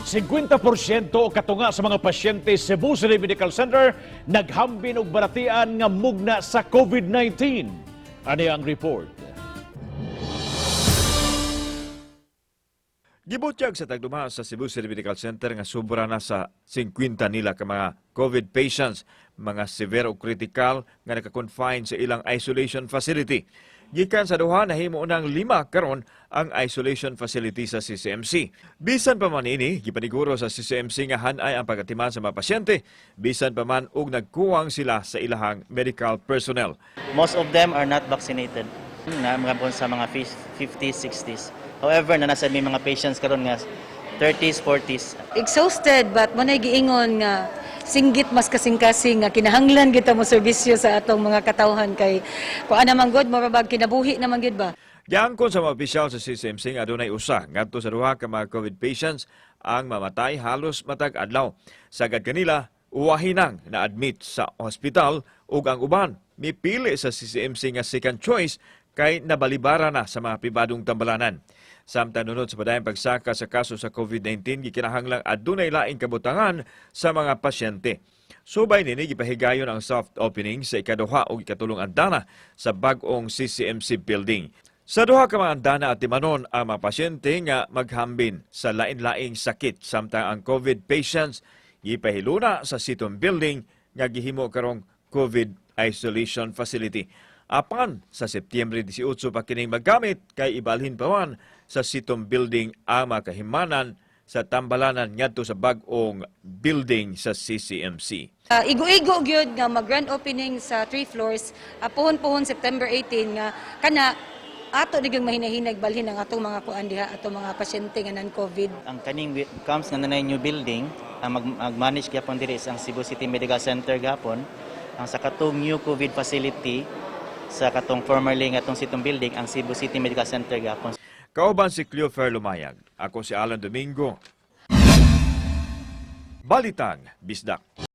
50% o katunga sa mga pasyente sa Cebu City Medical Center naghambin og baratian nga mugna sa COVID-19. Ano ang report? Gibutyag sa tagduma sa Cebu City Medical Center nga sobra na sa 50 nila ka mga COVID patients, mga severe o critical nga naka-confine sa ilang isolation facility. Gikan sa duha nahimo nang 5 karon ang isolation facility sa CCMC. Bisan pa man ini gipaniguro sa CCMC nga hanay ang pagatiman sa mga pasyente, bisan pa man og nagkuwang sila sa ilahang medical personnel. Most of them are not vaccinated. Na mga sa mga 50s, 60s. However, nanasa may mga patients karon nga 30s, 40s. Exhausted but manay giingon nga singgit mas kasing-kasing nga kinahanglan kita mo serbisyo sa atong mga katawhan kay kuan naman gud murabag kinabuhi naman gid ba. Giangkon sa mga opisyal sa CCMC nga adunay usa ngadto sa duha ka mga COVID patients ang mamatay halos matag adlaw. Sagad kanila uwahinang na-admit sa ospital ug ang uban mipili sa CCMC nga second choice kay nabalibara na sa mga pribadong tambalanan. Samtang nunod sa padayang pagsaka sa kaso sa COVID-19, gikinahanglang adunay laing kabutangan sa mga pasyente. Subay nini gipahigayon ang soft opening sa ikaduha o ikatulong andana sa bag-ong CCMC building. Sa duha ka mga andana at timanon ang mga pasyente nga maghambin sa lain-laing sakit samtang ang COVID patients gipahiluna sa sitong building nga gihimo karong COVID isolation facility. Apan sa Setyembre 18 pa kining maggamit kay ibalhin pa man sa sitong building ang makahimanan sa tambalanan ngadto sa bag-ong building sa CCMC. Igo-igo gyud nga mag-grand opening sa 3 floors puhon-puhon September 18 nga kana ato digang mahinahinag balhin ang atong mga kuan diha atong mga pasyente nga non-COVID. Ang kaning comes nga nanay new building, ang mag-manage gyapon diri ang Cebu City Medical Center gapon. Ang sa katong new COVID facility sa katong formerly nga atong sitong building ang Cebu City Medical Center gapon. Kauban si Cleofer Lumayag. Ako si Alan Domingo. Balitang Bisdak.